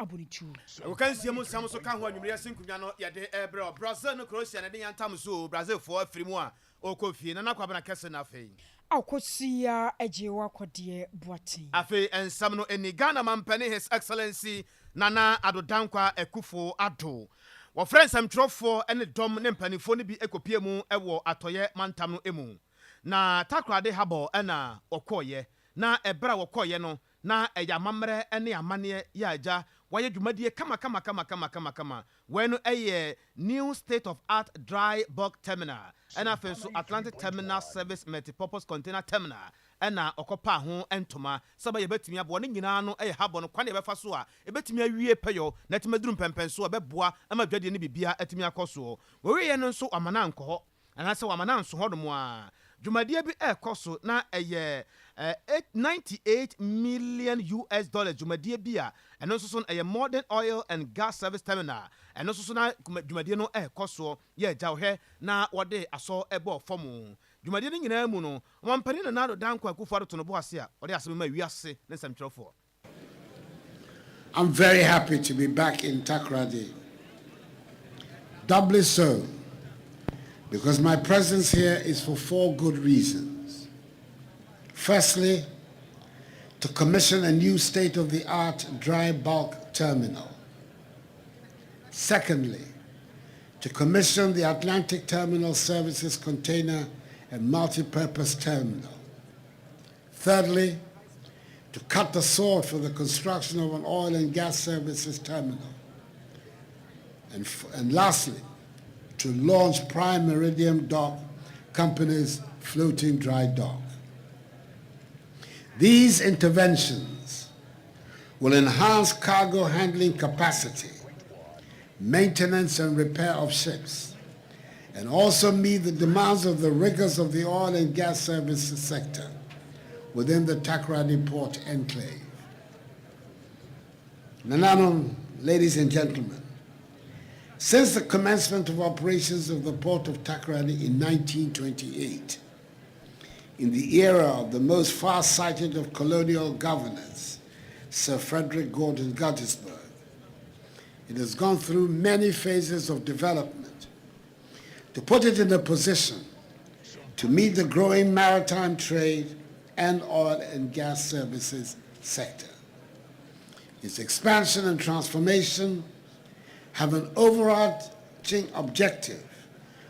abonitu we can see mo sam so ka ho anwumre sinkunya no ye de ebro Brazil no Croatia na de yantam so Brazil for afiri mu a okofie na kwabana kese na afei akosia ejewa kwode boatin afei ensam no eni Ghana mampani His Excellency Nana Adodankwa Akufo Addo wo friends am trofo ene dom ne mpanifo ne bi ekopie mu ewo atoye mantam no emu na takrade habo ena okoye na ebra wokoye no na eya mamre ene amane ya aja waye dwumadie kama when a new state of art dry bulk terminal ena fenso Atlantic Terminal Service Multipurpose Container Terminal ena okopa ho entoma saba yebetimi abo ne nyina no habo no kwane befa so a ebetimi awie peyo na timaduru pempenso beboa ama dwade ne bibia atimi akoso we ye no nso amana nko anase amana nso hodomo a dwumadie bi ekoso na $98 million dwumadie bi a eno nso so modern oil and gas service terminal eno nso so na dwumadie no ekoso ye jawhe na wode aso ebo fomu dwumadie ni nyina mu no wampani na Adodankwa Akufo Addo to no bo ase a wode asem ma wiase ne samtwerefo. I'm very happy to be back in Takoradi. Doubly so, because my presence here is for 4 good reasons. Firstly, to commission a new state-of-the-art dry bulk terminal. Secondly, to commission the Atlantic Terminal Services Container and Multi-Purpose Terminal. Thirdly, to cut the sword for the construction of an oil and gas services terminal. And lastly, to launch Prime Meridian Dock Company's floating dry dock. These interventions will enhance cargo handling capacity, maintenance and repair of ships, and also meet the demands of the riggers of the oil and gas services sector within the Takoradi Port Enclave. Nananom, ladies and gentlemen, since the commencement of operations of the Port of Takoradi in 1928, in the era of the most far-sighted of colonial governors, Sir Frederick Gordon Gettysburg, it has gone through many phases of development to put it in a position to meet the growing maritime trade and oil and gas services sector. Its expansion and transformation have an overarching objective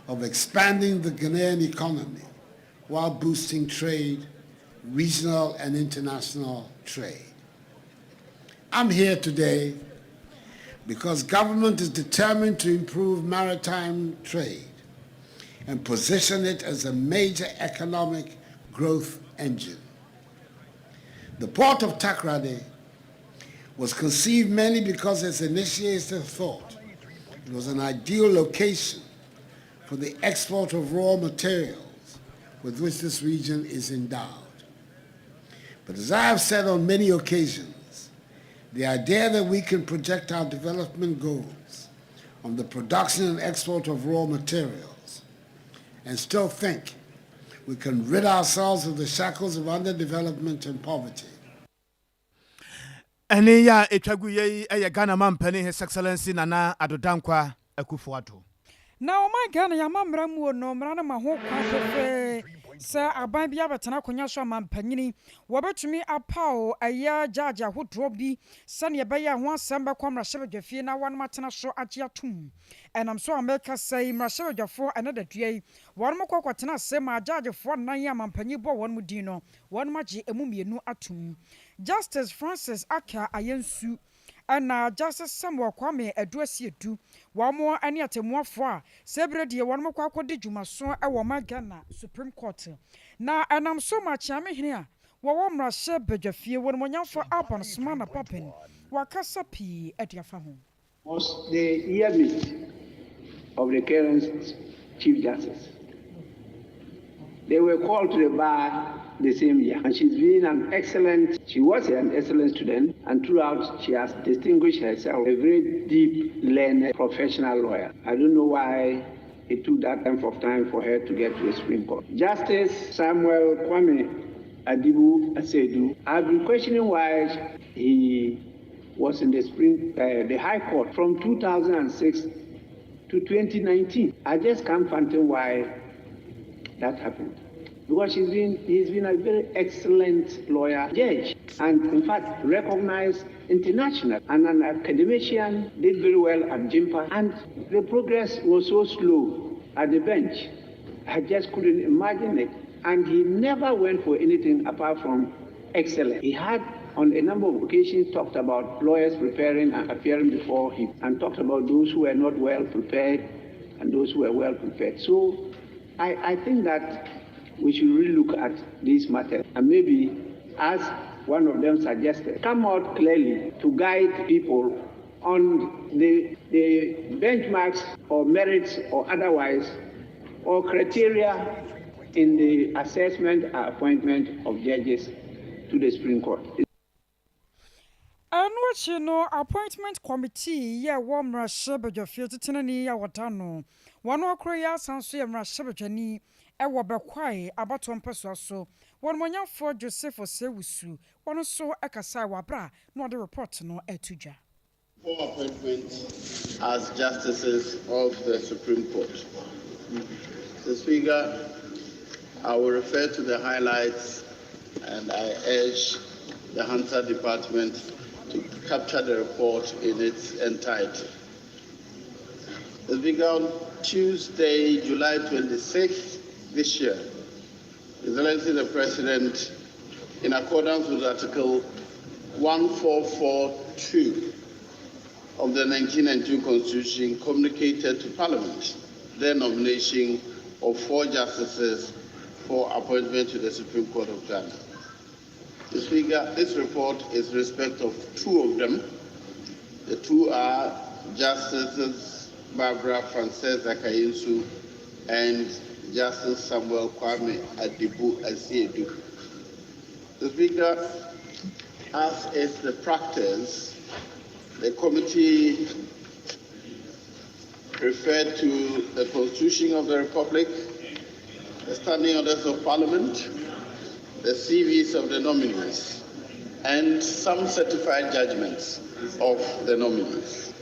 of expanding the Ghanaian economy while boosting trade, regional and international trade. I'm here today because government is determined to improve maritime trade and position it as a major economic growth engine. The Port of Takoradi was conceived mainly because its initiators thought it was an ideal location for the export of raw materials with which this region is endowed. But as I have said on many occasions, the idea that we can project our development goals on the production and export of raw materials and still think we can rid ourselves of the shackles of underdevelopment and poverty. Ene ya etwagu ye Ghana mampani His Excellency Nana Adodankwa Akufo Addo. Na o my Ghana ya mamra mu no mra na maho kwa fefe sa aban bia betena konya so mampanyini wobetumi apao aya jaja hodro bi sane be ya ho asem be kwamra shebedwafie na wan matena so age atum enam so America say mra shebedwafo anadadua wan mokokotena asem ajajefo nan ya mampanyi bo won mu din no wan magye emumienu atum. Justice Francis Aka Ayensu ana Justice Samuel Kwame Aduasi Edu wamo ani atemuafo a sebrede wonmo kwakode dwumaso ewo Ghana Supreme Court na anam so machiame hene a wo mrahye bedwafie wonmo nyamfo Alban Sumana Papen wakasa pi adiafa ho. Was the year meet of the current Chief Justice. They were called to the bar the same year, and she was an excellent student, and throughout she has distinguished herself a very deep, learned, professional lawyer. I don't know why it took that length of time for her to get to the Supreme Court. Justice Samuel Kwame Adibu Asedu, I've been questioning why he was in the High Court from 2006 to 2019. I just can't fathom why that happened. Because he's been a very excellent lawyer, judge, and in fact recognized internationally. And an academician, did very well at JIMPA, and the progress was so slow at the bench. I just couldn't imagine it. And he never went for anything apart from excellence. He had, on a number of occasions, talked about lawyers preparing and appearing before him, and talked about those who were not well prepared and those who were well prepared. So I think that we should really look at these matters and maybe, as one of them suggested, come out clearly to guide people on the benchmarks or merits or otherwise, or criteria in the assessment and appointment of judges to the Supreme Court. And what you know, appointment committee, yeah, warm rush, but your future tenany, ya watano. One more cry, sounds so rush, ni, ewa bequai, about 1 person so. One more for Joseph or Sewusu, one so a casawa bra, no other report no etuja. 4 appointments as justices of the Supreme Court. The Speaker, I will refer to the highlights, and I urge the Hunter Department to capture the report in its entirety. The Speaker, on Tuesday, July 26th this year, His Excellency the President, in accordance with Article 1442 of the 1992 Constitution, communicated to Parliament the nomination of 4 justices for appointment to the Supreme Court of Ghana. The Speaker, this report is in respect of 2 of them. The 2 are Justices Barbara Frances Akayinsu and Justice Samuel Kwame Adibu Asiedu. The Speaker, as is the practice, the committee referred to the Constitution of the Republic, the Standing Orders of Parliament, the CVs of the nominees, and some certified judgments of the nominees.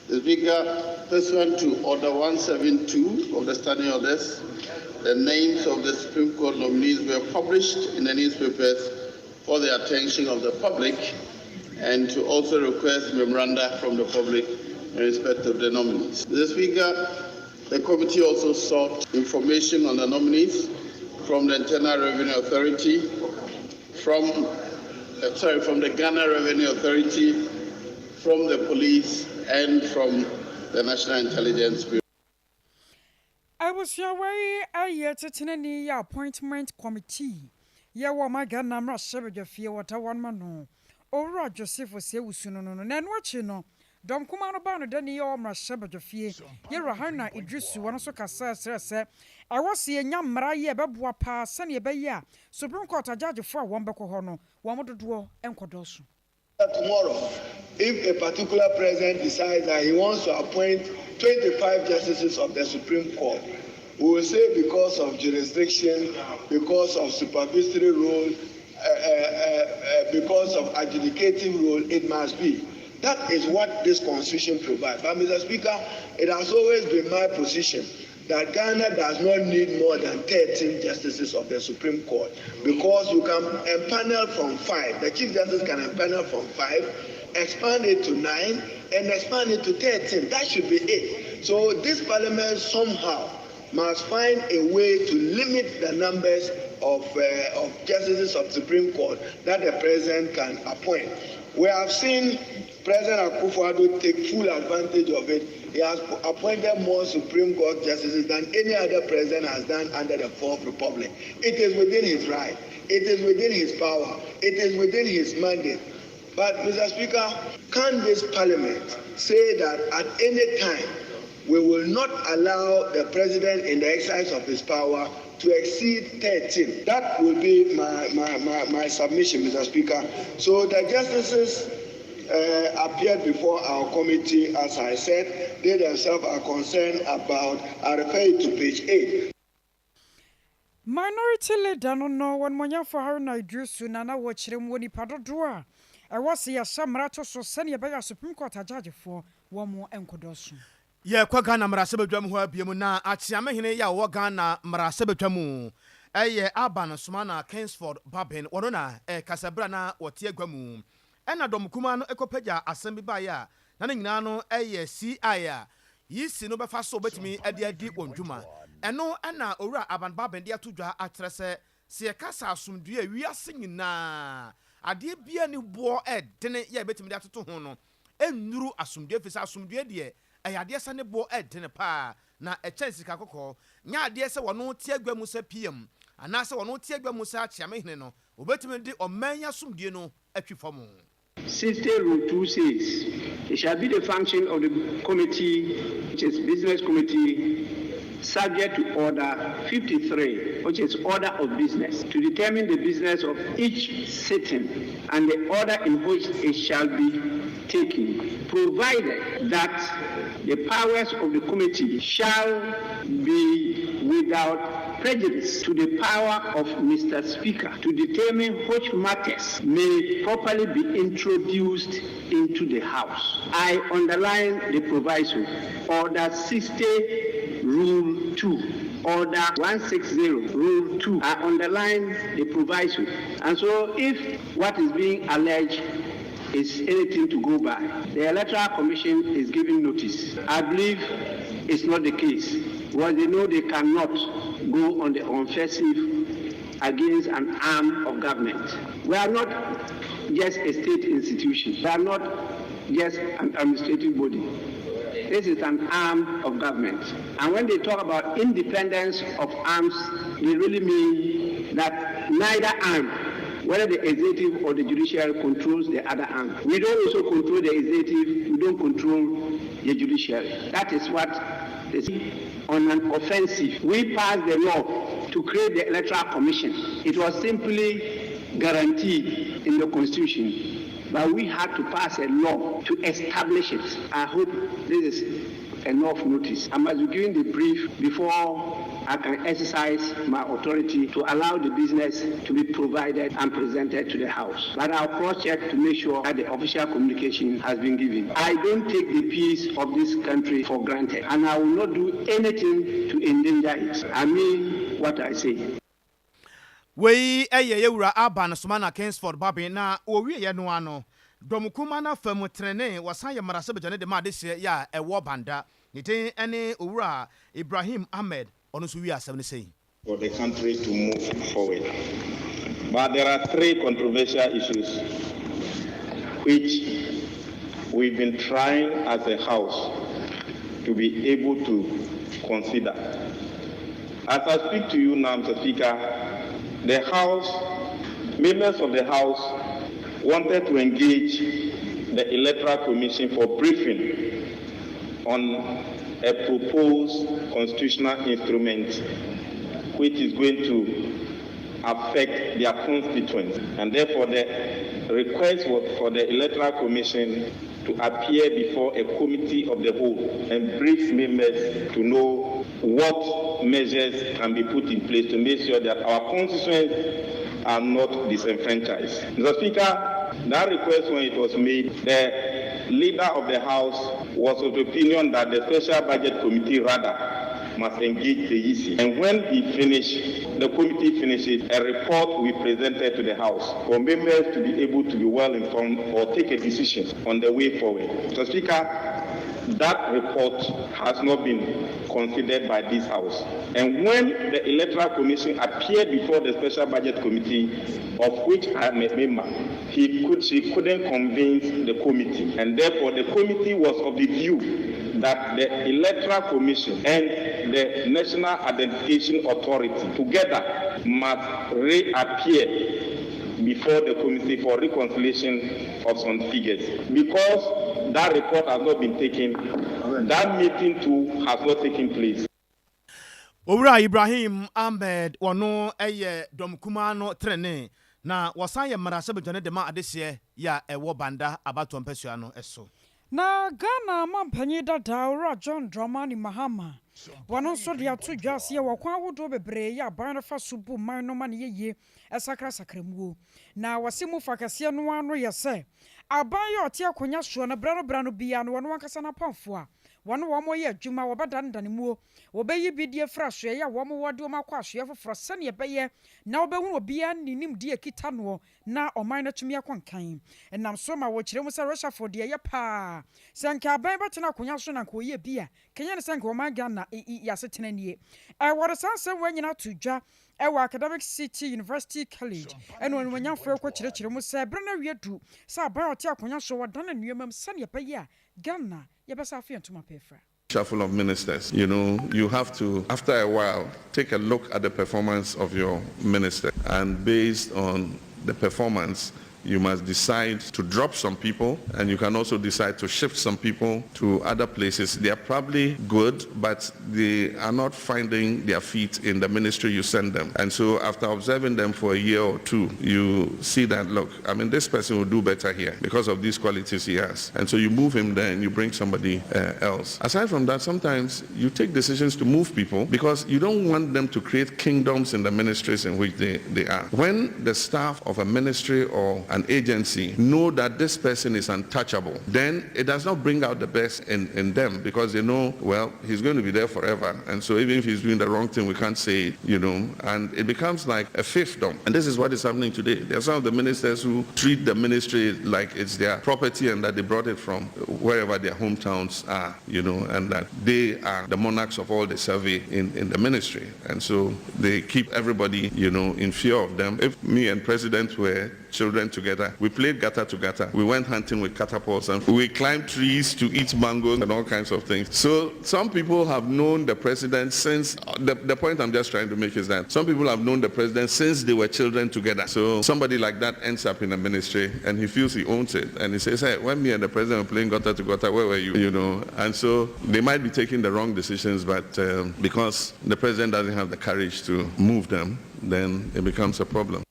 The Speaker, pursuant to Order 172 of the Standing Orders, the names of the Supreme Court nominees were published in the newspapers for the attention of the public, and to also request memoranda from the public in respect of the nominees. The Speaker, the committee also sought information on the nominees from the Internal Revenue Authority, from the Ghana Revenue Authority, from the police, and from the National Intelligence Bureau. I was your way a year to Tinani appointment committee. Ya wa magana mra shebe jo fie wata one man. Ora Joseph was no nan watch no. Dom kuma no ba no dani ya mra shebe jo fie. Ye Rahana Idrisu wan so kasa sere I was ye nya mra ye beboa pa sane ye be ya. Supreme Court judge for one beko ho no. Wa mododo enkodoso. Tomorrow, if a particular president decides that he wants to appoint 25 justices of the Supreme Court, we will say because of jurisdiction, because of supervisory role, because of adjudicating role, it must be. That is what this constitution provides. But Mr. Speaker, it has always been my position that Ghana does not need more than 13 justices of the Supreme Court, because you can empanel from 5. The Chief Justice can empanel from 5, expand it to 9, and expand it to 13. That should be it. So this Parliament somehow must find a way to limit the numbers of justices of the Supreme Court that the President can appoint. We have seen President Akufo-Addo take full advantage of it. He has appointed more Supreme Court justices than any other president has done under the 4th Republic. It is within his right. It is within his power. It is within his mandate. But, Mr. Speaker, can this Parliament say that at any time we will not allow the president in the exercise of his power to exceed 13? That will be my submission, Mr. Speaker. So the justices appeared before our committee, as I said. They themselves are concerned about, I refer you to page 8. Minority leader no one monya for her na idrusu nana watchrim woni padodoa was a samrato so senior by a Supreme Court a judge for one more encodosu. Ye kwa Ghana marasebedwam ho abiemu na achiamehene ya wo Ghana marasebedwam Aban Sumana Kingsford Babin Warona Casabra na wote agwamu ena domkuma no ekopaja asem bi ba ya na nyina no CI a yisi no befa so betimi adi wondwuma eno ena owura Aban Babin de atodwa atrese se kasa asumdue wiase nyina ade bia ni bo dene ya betimi de atoto ho no ennuru asumdue fisa asumdue de ayade sane bo dene pa na echensi ka kokko nya ade se wono tie agwamu se PM anase wono tie agwamu se achiamehene no obetimi de omanya sumdue no atwifam. 60 Rule 2 says it shall be the function of the committee, which is business committee, subject to order 53, which is order of business, to determine the business of each sitting and the order in which it shall be taken, provided that the powers of the committee shall be without prejudice to the power of Mr. Speaker to determine which matters may properly be introduced into the House. I underline the proviso, Order 60, Rule 2. Order 160, Rule 2. I underline the proviso. And so if what is being alleged is anything to go by, the Electoral Commission is giving notice. I believe it's not the case, because they know they cannot go on the offensive against an arm of government. We are not just a state institution. We are not just an administrative body. This is an arm of government. And when they talk about independence of arms, they really mean that neither arm, whether the executive or the judiciary, controls the other arm. We don't also control the executive, we don't control the judiciary. That is what they say. On an offensive, we passed the law to create the Electoral Commission. It was simply guaranteed in the Constitution, but we had to pass a law to establish it. I hope this is enough notice. I must be given the brief before I can exercise my authority to allow the business to be provided and presented to the House. But I'll cross-check to make sure that the official communication has been given. I don't take the peace of this country for granted, and I will not do anything to endanger it. I mean what I say. We yewura Aban Sumana Kingsford Babin na owie ye no ano domkuma na famu trene wasan ye marasebejane de ma de ya ewo banda ni tin ene owura Ibrahim Ahmed ono so wi asem ne sei for the country to move forward. But there are three controversial issues which we've been trying as a house to be able to consider. As I speak to you now, Mr. Speaker, the House, members of the House wanted to engage the Electoral Commission for briefing on a proposed constitutional instrument which is going to affect their constituents. And therefore, the request was for the Electoral Commission to appear before a committee of the whole and brief members to know what measures can be put in place to make sure that our constituents are not disenfranchised. Mr. Speaker, that request, when it was made, the leader of the House was of the opinion that the Special Budget Committee rather must engage the EC. And when the committee finishes, a report will be presented to the House for members to be able to be well informed or take a decision on the way forward. Mr. Speaker, that report has not been considered by this House. And when the Electoral Commission appeared before the Special Budget Committee, of which I am a member, she couldn't convince the committee. And therefore, the committee was of the view that the Electoral Commission and the National Identification Authority together must reappear before the committee for reconciliation of some figures. Because that report has not been taken, that meeting too has not taken place. Owura Ibrahim Ahmed wono domkuma no trene na wasan ye marasebejane de ma adese ya ewo banda abato mpesua no eso. Na Ghana mampanyi dada owura John Dramani Mahama wɔno nso de ato dwa ase wɔ kwan ahodoɔ bebree yɛ aban no fa so bu man no ma ne yɛyie ɛsakrasakramuo na wɔse mu fa kɛseɛ no ano yɛ sɛ aban yɛ ɔte akonnwa soɔ no brɛ no bia no wɔno ankasa no apamfo a wɔn yɛ adwuma wɔbɛdane muo wɔbɛyi bidie fra soɛ yɛ wɔn wɔde wɔn akɔ asoɛ foforɔ sɛnea ɛbɛyɛ na wɔbɛhu obiara ninim die kita no na ɔman no tumi akɔ nkan ɛnam so ma wɔkyerɛ mu sɛ Rashford deɛ yɛ paa sɛ nka aban bɛtena akonnwa so na nka ɔyɛ bi a kenya ne sɛ nka ɔman Ghana yɛasetena nie wɔde saa nsɛm wɔn nyinaa to dwa ɛwɔ Academic City University College ɛna wɔnyamfo kɔkyerɛkyerɛ mu sɛ berɛ na wie du sɛ aban ɔte akonnwa so wɔdane nneɛma mu sɛnea ɛbɛyɛ a Ghana Shuffle of ministers. You have to, after a while, take a look at the performance of your minister, and based on the performance, you must decide to drop some people, and you can also decide to shift some people to other places. They are probably good, but they are not finding their feet in the ministry you send them. And so after observing them for a year or two, you see that, look, this person will do better here because of these qualities he has. And so you move him there and you bring somebody else. Aside from that, sometimes you take decisions to move people because you don't want them to create kingdoms in the ministries in which they are. When the staff of a ministry or an agency know that this person is untouchable, then it does not bring out the best in them because they know, well, he's going to be there forever. And so even if he's doing the wrong thing, we can't say it, and it becomes like a fiefdom. And this is what is happening today. There are some of the ministers who treat the ministry like it's their property and that they brought it from wherever their hometowns are, and that they are the monarchs of all the survey in the ministry. And so they keep everybody, in fear of them. If me and President were children together, we played gata to gata. We went hunting with catapults and we climbed trees to eat mangoes and all kinds of things. So some people have known the president since, the point I'm just trying to make is that some people have known the president since they were children together. So somebody like that ends up in a ministry and he feels he owns it. And he says, hey, when me and the president were playing gata to gata, where were you? And so they might be taking the wrong decisions, but because the president doesn't have the courage to move them, then it becomes a problem.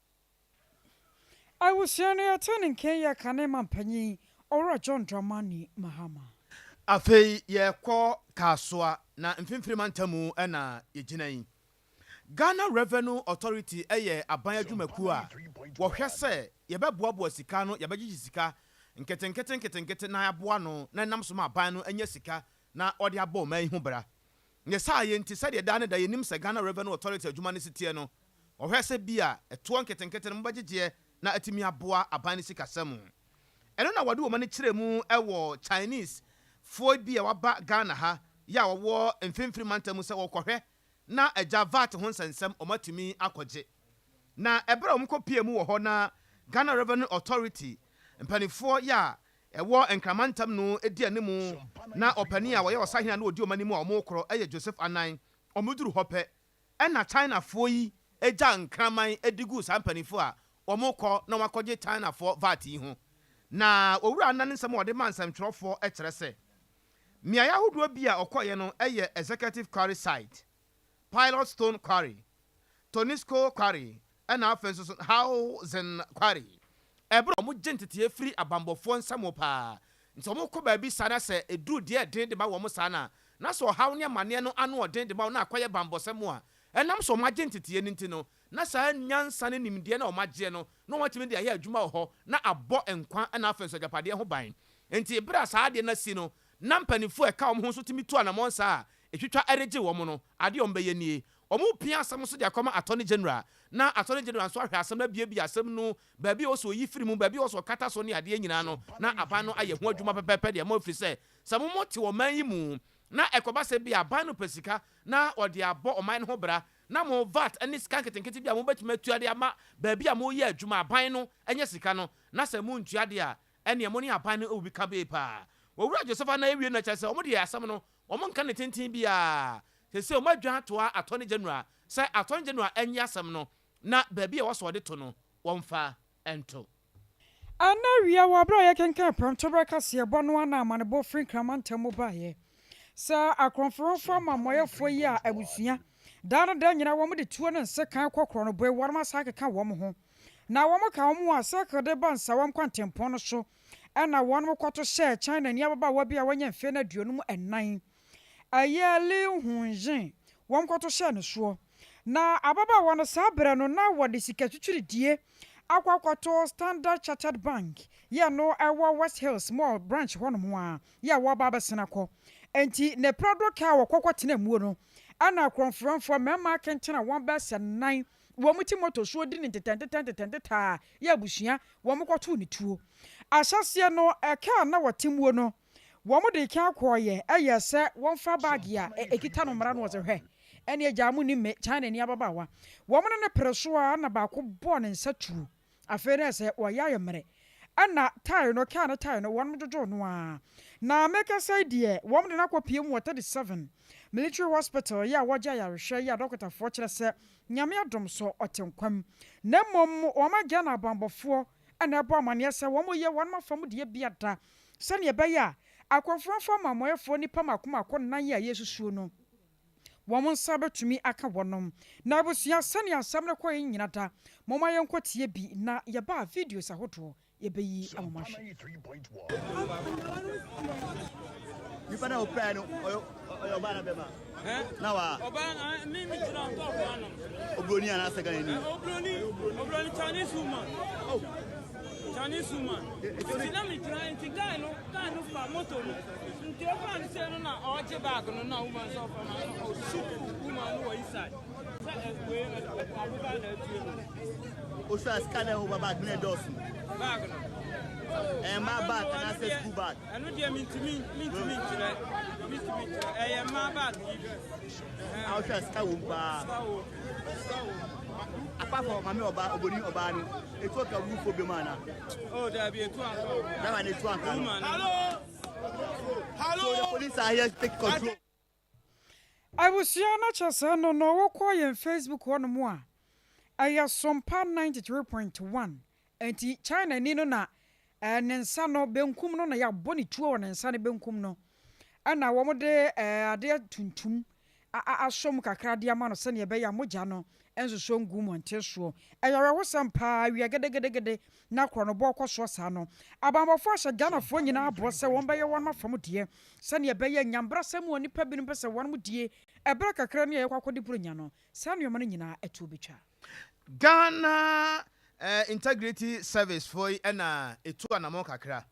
I was turning Kenya Kanema Penny or John Dramani Mahama. Afei ye ko kaswa na mfimfiri mantamu na yegyinai. Ghana Revenue Authority eye aban adwumaku a wo hwɛ sɛ ye bɛboaboa sika no ye bɛgyegye sika nketenkete na aboa no na nam so ma aban no anya sika na ɔde abɔ man hu bra. Nye sa ye nti sɛ de da ne da yenim sɛ Ghana Revenue Authority adwuma ne sitie no wo hwɛ sɛ bia ɛtoɔ nketenkete no mbɛgyegye na atimi aboa aban ne sika samu. Ɛno na wɔde wo mane kyerɛ mu ɛwɔ Chinese foi bi a waba Ghana ha ya wɔwɔ mfimfiri mantamu sɛ wɔkɔhwɛ na agya VAT ho nsensɛm ɔmatumi akɔgye. Na ɛbra ɔmkɔpie mu wɔ hɔ na Ghana Revenue Authority mpanifo ya ɛwɔ nkramantam no edi animu na ɔpani a wɔyɛ ɔsahena na odi ɔmani mu a ɔmokoro ɛyɛ Joseph Anan ɔmuduru hɔ pɛ ɛna China fo yi egya nkraman edigu saa mpanifo a ɔmokɔ na wakɔgye China fo VAT yi ho. Na owura anan nsɛm wɔde ma nsɛmtwerɛfo ɛkyerɛ sɛ miaya hodoɔ bi a ɔkɔyɛ no ɛyɛ Executive Quarry Site, Pilot Stone Quarry, Tonisco Quarry, ɛna afei nso Housing Quarry. Ɛbro ɔmo gye nteteɛ firi abambɔfoɔ nsɛm paa. Nti ɔmo kɔ baabi saa na sɛ eduru deɛ den de ma wɔn saa na sɛ ɔhaw ne amaneɛ no ano ɔden de ma na akɔyɛ bambɔsɛm a ɛnam so ɔmo agye nteteɛ ne nti no na saa nyansa ne nimdeɛ na ɔmo agye no na ɔmo atumi de ayɛ adwuma wɔ hɔ na abɔ nkwa ɛna afei nso agyapadeɛ ho ban. Nti ebra saa deɛ na si no na mpanifo ɛka ɔmo ho so timi tu anamɔn saa etwitwa ɛregye wɔn no ade ɔmo bɛyɛ nie. Ɔmo pia asɛm so de akɔma Attorney General na Attorney General nso ahwɛ asɛm na biebie asɛm no baabi ɔso yi firi mu baabi ɔso kata so ne adeɛ nyinaa no na aban no ayɛ ho adwuma pɛpɛpɛ deɛ mo firi sɛ sɛ mo te ɔman yi mu na ɛkɔba sɛ bi aban no pesika na ɔde abɔ ɔman no ho bra na mo VAT ani sika nketenkete bi a mo betuma tuade ama baabi a mo yɛ adwuma aban no ɛnyɛ sika no na sɛ mo ntuade a ɛne mo ne aban no obi ka be pa wɔwura Joseph na ewie na kyɛ sɛ ɔmo de asɛm no ɔmo nka ne tenten bi a sɛ ɔmo adwa toa Attorney General sɛ Attorney General ɛnyɛ asɛm no na baabi a wɔsɔ de to no wɔmfa ɛnto. Anawia wabra yɛkenka pɛmtɔbra kaseɛ bɔ no ana amanebɔ firi kramantam mu baeɛ sɛ akronforofo amamoyɛfo yi a abusua dana da nyina wɔn de tuo ne nse kan kɔkɔrɔ no boy wɔn asa keka wɔn ho na wɔn ka wɔn a sɛ de ba nsa wɔn kwantempɔn no so ɛna wɔn kɔto hyɛ China ni ababa wa bi a wɔnyɛ mfe na duonum ɛnan ayele hunjin wɔn kɔto hyɛ no so na ababaawa no saa bere no na wɔde sika twitwiridie akwakoto Standard Chartered Bank ya no ɛwɔ West Hills Mall branch hɔ no ho a ya wɔ ba besena kɔ enti ne prado ka wɔ kɔkɔ tena mu no ana konfronfo mema kentena wɔn bɛsɛ nan wɔn mu ti moto so di ne tetenteta ya busua wɔn kɔto ne tuo ahyɛseɛ no ɛka na wɔtemuo no wɔn de ka akɔyɛ ɛyɛ sɛ wɔn fa bag ya ekita no mara no wɔsɛ hwɛ ɛne agya mu ni me China ni ababaawa wɔn no ne pere so a na baako bɔ ne nsa tuo afei na sɛ wɔyɛ ayɛmere ana tie no ka na tie no wɔn dodo no a na meka sɛ deɛ wɔn de nakɔ pie mu 37 military hospital ya wɔgya yarehwɛ ya dɔkɔtafoɔ kyerɛ sɛ nyame adom so ɔtenkwam na mmom wɔn agya na abambɔfoɔ ana ɛbɔ amaneɛ sɛ wɔn yɛ wɔn afam deɛ biada sɛnea ɛbɛyɛ a akɔmfoɔfoɔ amamoyɛfoɔ nipa makomako nan yɛ yesusuo no wɔn nsa betumi aka wɔnom na abusua sɛnea asɛm no kɔ nyina da mɔma yɛnkɔ tie bi na yɛba videos ahodoɔ yɛbɛyi amamahwɛ nipa na opɛ no ɔba na bɛma na wa ɔba na mimi gyina ntɔkwa no obroni ana sɛka ni obroni Chinese woman Chinese woman na mi gyina nti guy no fa moto no nti o fa nse no na ɔgye bag no na woman so fa na o shoot woman no wɔ inside sɛ we abuba na atu no o sa scanner o bag na dos bag no my bag and I say school bag. I know they mean to me my bag. I'll try Skawumba. Apart from Mammy Oba, Oboni Obano, it took a roof for the man. Oh, there'll be a two. Hello. So the police are here to take control. I was not just no quiet Facebook one more. I have Sompa 93.1 and China Nino na. Nensa no benkum no na ya boni tuo nensa ne benkum no ana wo de ade tuntum asom kakra de ama no se ne be ya mogya no enso so ngu monte so eyawe wo sampa wi agedegedegede na kro no bo koso sa no abambofo hye ganafo nyina abo se won be ye won mafam de se ne be ya nyambra sam woni pa bi no pese won mu die ebra kakra ne ye kwakode puronya no sa ne yoma no nyina etu betwa Ghana integrity service for na etu anamo kakra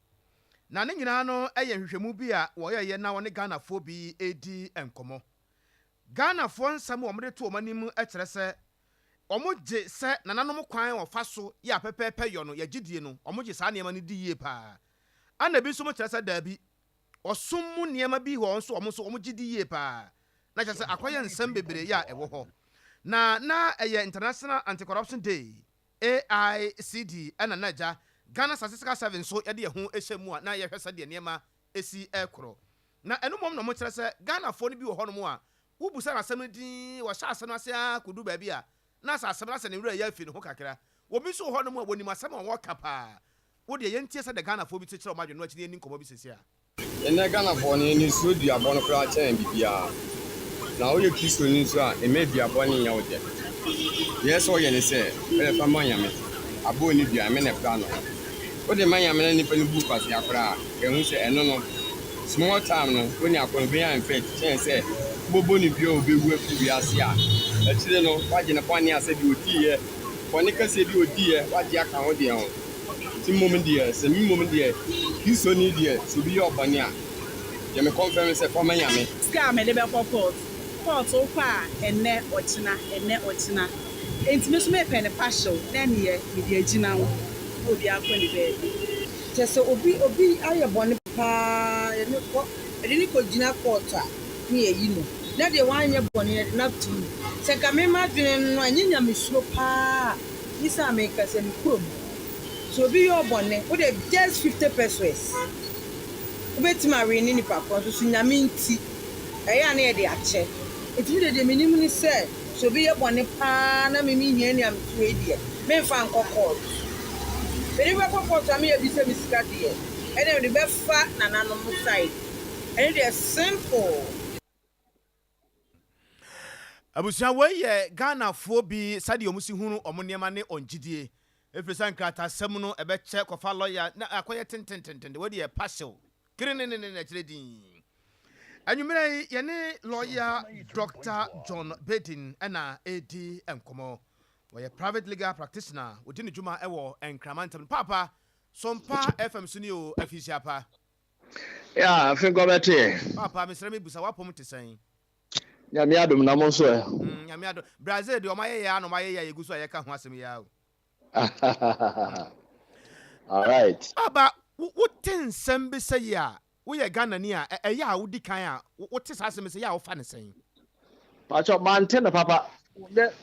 na ne nyina no eye hwehwemu bi a wo ye na woni Ghana fo bi edi enkomo Ghana fo nsam wo mde to o manim e kire se omugye se nananom kwan wo fa so ya pepepe yo no ya gidie no omugye sa niema ne di yie pa ana bi so mo kire se da bi osum mu niema bi ho nso omugye di yie pa na kire se akoye nsam bebere ya ewo ho na eye International Anti-Corruption Day AICD ana naja Ghana Statistical Service so yade ho ehyemu a na ye hwesa de niema esi ekoro na enumom no mo kire se Ghana fo no bi wo ho no mo a wo busa na asem din wo sha asem ase akudu ba bi a na asem ase ne wura ya fi no ho kakra wo bi so ho no mo a woni masem a wo kapa wo de ye ntie se de Ghana fo bi tikire o madwe no akide ni nkomo bi sesi a ene Ghana fo ni so di abon kra chen bibia na wo ye kristo ni so a e me di abon nya wo de yes o ye ne se e fa manyame abo ni bia me ne plano o de manyame ni pa ni bu kwase akra e hu se eno no small time no oni akon be an fet chen se bobo ni bia obewu afi wiase a e kire no waje ne kwani ase bi odi ye kwani ka se bi odi ye waje aka ho de ho ti mom de se mi mom de kristo ni de so bi yo bani a ye me confirm se for manyame ska me de be port so far ene ochina enti so me pen passion na ne ye me de agina wo obi akoni be tese obi aye bone pa ene ko ene ko gina court a ne ye yi no na de wan ye bone na tu se ka me ma dwen no anyanya me suo pa ni sa me ka se me krom so obi yo bone wo de just 50 pesos obetima we ni pa ko so nyame nti eya na ye de ache eti de minim ni se so bi ye bone pa na me hia ni am trade me fa nkokọ be be kokọ ta me e bi se mi sika de ene de be fa na nanom side ene de simple abusia we ye Ghana fo bi sade omusi hunu omonema ne ongidie efresa nkrata sem no ebe che kofa lawyer na akoye tententente we de partial kire ne kire din Anwumere yene lawyer Dr. John Bedin ena AD enkomo. We private legal practitioner within the Juma ewo enkramantam papa Sompa FM sunio afisiapa. Yeah, I think about it. Papa Mr. Busa wapom te sen. Nyame adom na mo so e. Nyame adom. Brazil de o maye ya no maye ya yeguso ayeka ho asem ya. All right. Aba what nsem be say ya. Wo ye Ghana ni a eya wodi kan a wo te asem say ya wo fa ne sen. Pacho man ten papa. The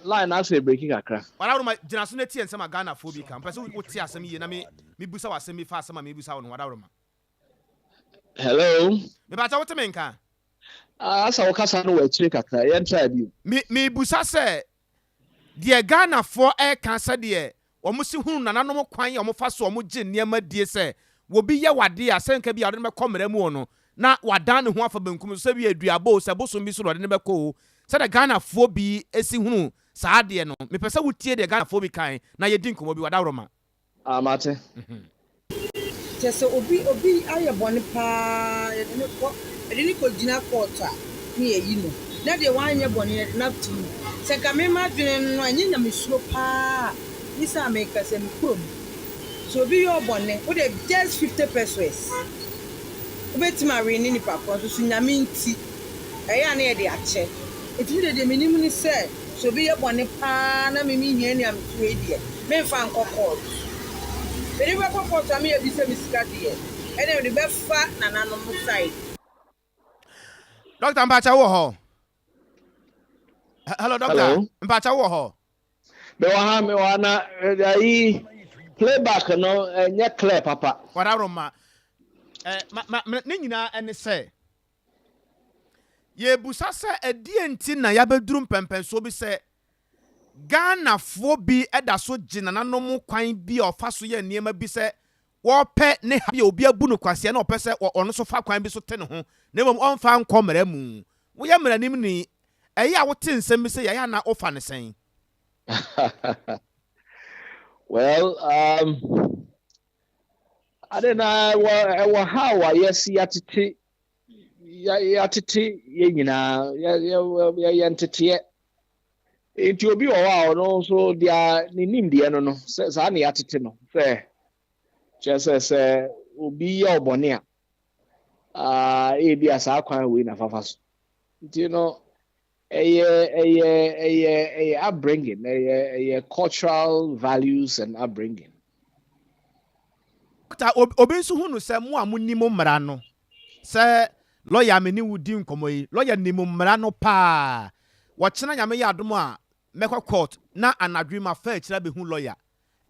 line na say breaking akra. Wala roma gina so na tie nsem a Ghana fo bi kan. Pese wo te asem ye na me busa wasem mi fa asem a me busa wo no wala roma. Hello. Me ba ta wo te me nka. Asa wo kasa no wa chire kakra. Yen try bi. Me busa say de Ghana fo e kan se de omo si hunu nananom kwan ya omo fa so omo gye niema die se wo bi ye wade a senka bi ade me komera mu ono na wadan ne ho afa bankum so bi aduabo se bosom bi so ode ne beko se de Ghana fo bi esi hunu saa de no me pese wo tie de Ghana fo bi kan na ye din komo bi wada woroma amate tese obi aye bone pa ye ne ko gina court a ne ye yi no na de wan ye bone na tu se ka me ma dwene no anya nya me suro pa Nisa America se mkrom. So be your bonnet, would have just 50 pesos. Obeti marini ni papa, so nyamenti. Aya na de ache. Etu de minimum say, so be your bonnet pa na me me am trade. Me fan kokot. Be we kokot am e bi se misika de. E de be fa na nanom side. Dr. Mbacha wo ho. Hello doctor. Mbacha wo ho. Me wa na ai playback no nya clear papa. Wada roma. Ne nyina ene se. Ye busa se edie nti na ya beduru mpempen so bi se Ghana fo bi eda so gina nanom kwan bi ofa so ye niema bi se wo pe ne ha bi obi abu no kwase na opese ono so fa kwan bi so te ne ho na mom onfa nkomara mu. Wo ye mra nim ni eya wo te nsem bi se ya na ofa ne sen. Well, I don't know how I yes yatiti ye nyina ya entity it will be wow no so dia ni nim dia no sa na yatiti no say just say obi ya obone a bi asa kwan we na fafa so you know a upbringing, a cultural values and upbringing. Obi so hunu se mo amunimo mmara no se lawyer me ni wudi nkomo yi lawyer ni mo mmara no pa wo kena nyame ya adom a mekwa court na anadwe ma fa akira be hu lawyer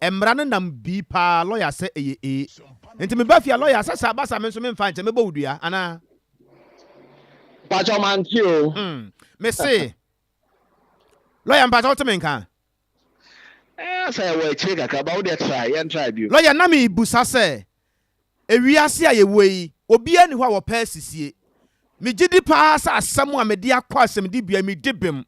mmara no nam bi pa lawyer se eye enti me ba fia lawyer sasa basa me so me mfa nche me ba wudua ana Pacho man you. Me say lawyer Mpacha what me nka say we check about the try you lawyer na me busa say ewiase a yewe obi ani ho a wo pa asisie me gidi pa sa asam a me de akwa asam di bia me dibem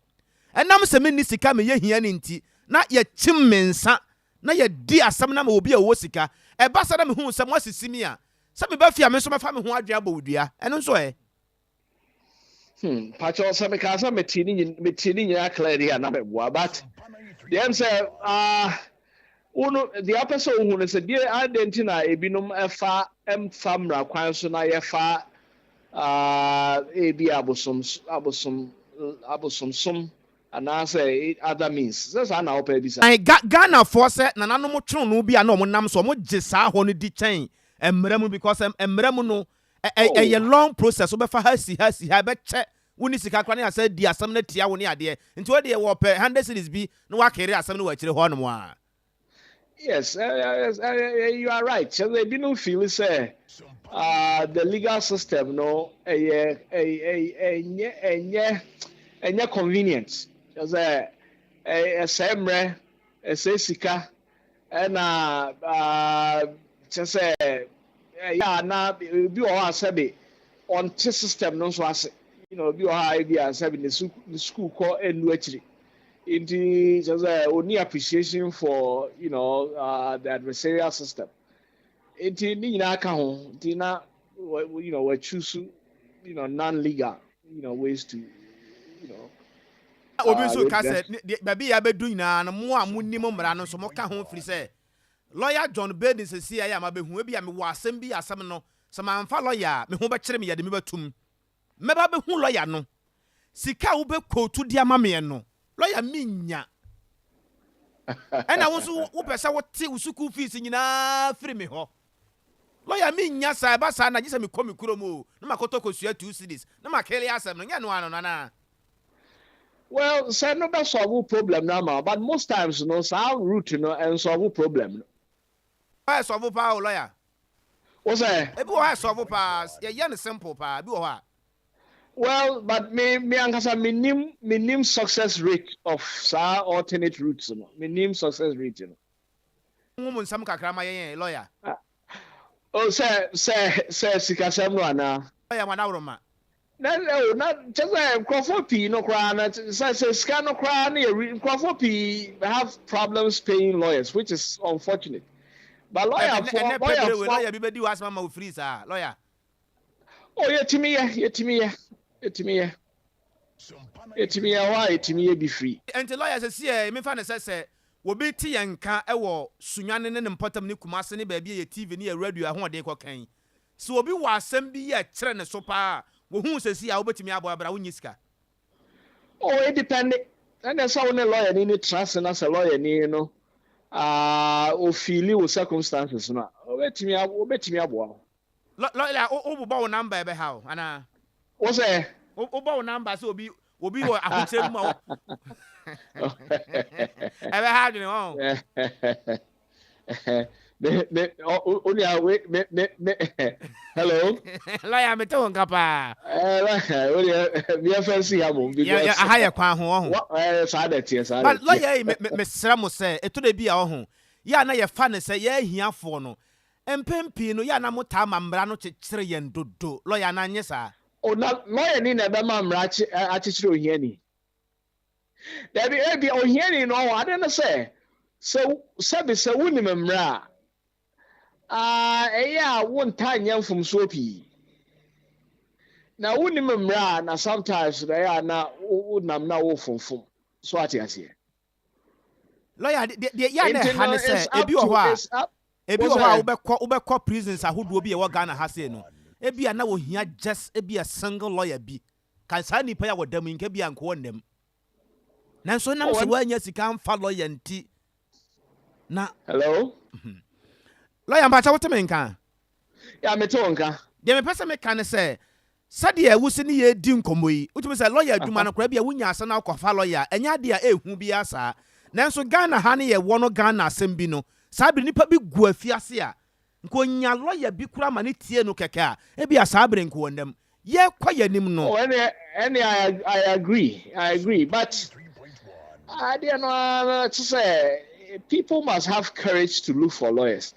enam se me ni sika me ye hia ni nti na ye chim mensa na ye di asam na me obi a wo sika e ba sa na me hu se mo asisi mi a se me ba fia me so me fa me ho adwea bawudua eno so Pacho se me casa me tini nya clear here na me boa but them say uno the episode who say die identina ebinom efa emfamra kwan so na ye fa ebi abosom som and I say other means that's how na opa bi sa Ghana for say na nanom tro no bi a na omonam so mo gisa ho no di chen emremu because emremu no a long process obefa ha be che woni sika kwa na say di asam na tia woni ade nti wo de wo pe 100 cities bi na wa kere asam na wa kire ho no mo a yes you are right so they didn't feel say the legal system no enye convenient just semre sika na just yeah na bi o asabe on the system no so ase you know bi o ha bi asabe the school call enu akiri inti just only appreciation for you know the adversarial system inti ni nyina aka ho inti na you know we choose non-legal, ways to, obi so rape ka them. say baby ya bedu nyina no mo amunni mo mra no so mo ka ho firi say lawyer John Baden se sia ya ma behu bi ya me wasem bi asem no se man fa lawyer me ho be kire me ya de me batum me ba behu lawyer no sika wo be kotu dia ma me no lawyer minya ena wo so wo pese wo te usuku fees nyina firi me ho lawyer minya sa ba sa na gise me komi kuro mo na makoto kosua 2 cities na makele asem no nya no ano na. Well, say no be solve problem now, but most times, some route, and solve problem. Why solve pa lawyer? What's that? Ebi why solve pass? Yeah, simple pa. Bi wa. Well, but me ankasa minim success rate of alternate routes, minim success rate, Ngumun sam kakra ma yen lawyer. Oh, say sikasem no ana. Lawyer ma na wroma. Not just a Crawford no crown. Says Scano crown. Crawford have problems paying lawyers, which is unfortunate. But lawyer be do ask mama free sir lawyer. Oh, yeah, to me, why to me be free. And the lawyer say me fa na say wo be ti yanka e wo sunwane ne mpotam ne kumase ne ba bi TV ne radio ahode ko kan. So obi wa asem bi ye kire ne so pa. Wo hu sesi a wobetimi abo abra wonyi sika. Oh, it depend. And there's how a lawyer need trust and as a lawyer o feeli with circumstances no. Obetimi abo. Lawyer o bo number be how ana. What's that? O bo number so obi wo ahoche mu. Ebe ha dwene won. Hello. Lawyer me to nkapa. We are fancy amo because yeah ahaya kwa ho. But lawyer me sra mo say eto de bia ho. Ya na ye fa ne say ye hiafo no. Empempi no ya na mota mambra no kekere yen dodo. Lawyer na anye sa. O na lawyer ni na be mambra akekere ohiani. There be ohiani no I don't say. So woni memra eya won tanya from sopi na woni memra na sometimes there na wonam na wo fonfom so atiase lawyer ya na ha say ebi o ho a wo be prisons ahodo bi e wo Ghana ha say no ebi na wo hia just ebi a single lawyer bi kan sa nipa ya wodam nka bi anko wonam nanso nam se wa anya sika amfa lawyer nti na hello lawyer mbacha wote menka ya metonka de me pese me kan say sade e wusi ne ye di nkomo yi utumi say lawyer adwuma no kra bia wunya asa na akwafa lawyer enya de a ehu bi asa nanso Ghana ha ne ye wono Ghana asem bi no sabre nipa bi gu afiase a nkonya lawyer bi kura ma ne tie no keke a e bia sabre nko wondam ye kwayanim no. Oh, any I agree but I don't know to say people must have courage to look for lawyers.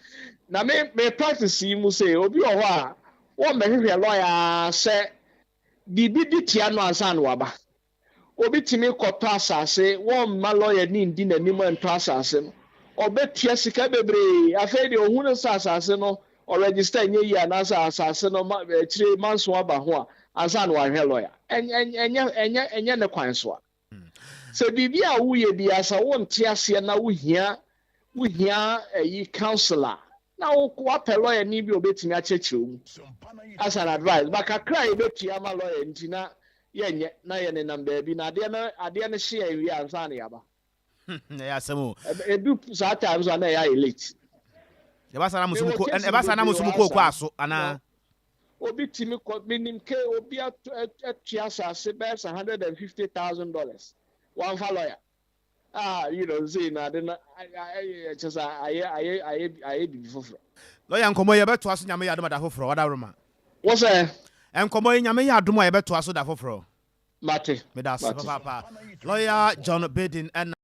Now, me practice you must say, Obi Owa, one man a lawyer say, Bibi Tiano Ansan Waba. Obi Timi Kotasa say, one my lawyer need dinner Nima and Trasasem, or bet Tiasica Bebre, I fed your Huna Sasaseno, or register ye and Asa Asaseno 3 months Waba, Ansan Wa lawyer, and the Quanswa. So bibia wo ye bia sa won tiase na wo hia a counselor na wo kwa pe lawyer ni bi obetimi achechewu as an advice but kakra e betia ma lawyer ntina ye nye na ye ne number bi na ade na share wi ansa na yaba ya samu e do sometimes na ya elite e ba sa na musumu ko kwa aso ana obi timi ko minim ke obi atia sa se be $150,000 one for lawyer. See now then I just I before. Lawyer nkomo ye beto aso nyame yadom da foforo wada roma. What's that? Nkomo nyame yadom ye beto aso da foforo. Mate. Me da papa. Lawyer John Baden and